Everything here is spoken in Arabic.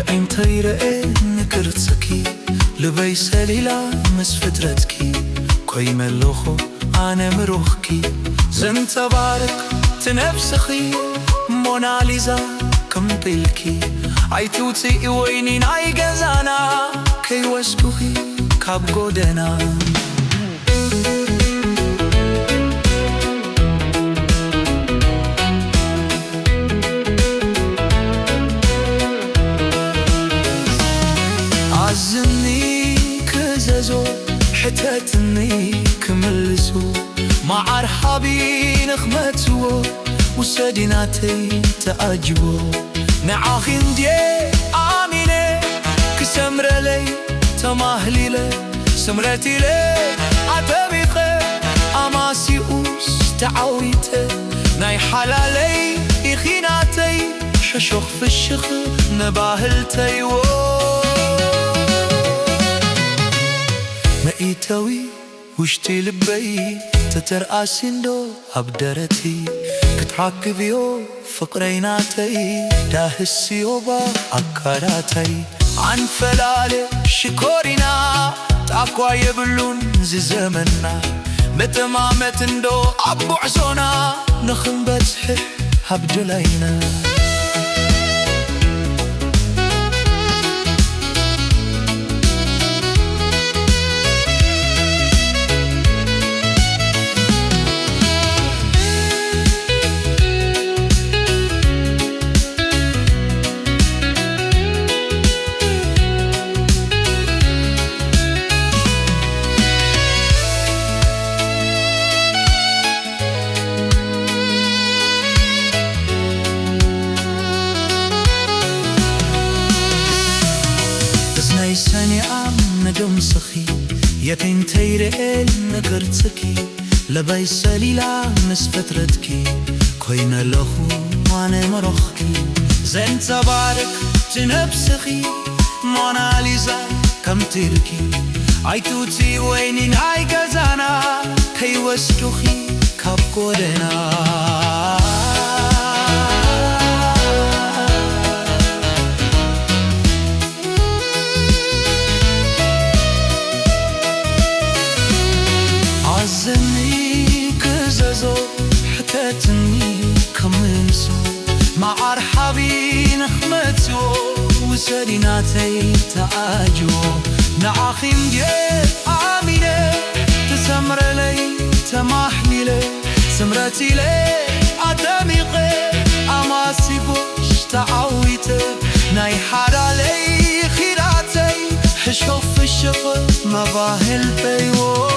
يأنتي رأي نكرتسكي لبي سليلة مس فترتكي كوي ملوخو أنا مروخكي زنت بارك تنفسخي موناليزا كم بيلكي عيتوتي ويني ناي جزانا كي وسكوخي كاب غودنا عزمني كزازو حتاتني كملسو مع رحابي نخمتو وسديناتي تأجبو نعاخي ندي آميني كسمر لي تماهلي لي سمرتي لي عتبيخي أماسي أوس تعويتي ناي حلالي إخيناتي ششخ في الشخ نباهلتي مئيتوي وشتي لبي تترقاسيندو أبدرتي كتعاكبيو فقريناتي داهسيو با أكاراتي عن فلالي شكورينا تاكوا يبلون زي زمنا متمامتندو أبو عزونا نخن بتحح هبدلينا سني عم ندم سخي يتين تيرئل نقرتكي لبي سليلة مس فترتكي كوينا لخو وانا مرخكي زين تبارك تنبسخي موناليزا كم تركي عيتوتي وينين هاي قزانا كي وستوخي كاب قودنا عزمني كزازو حتاتني كمنسو مع رحابي نخمتو وسديناتي تأجو نعاخي مدي آميني تسمر لي تماحني لي سمرتي لي أدميقي أماسي بوش تعويتي ناي حدا لي خيراتي حشوف الشغل مباهل بيو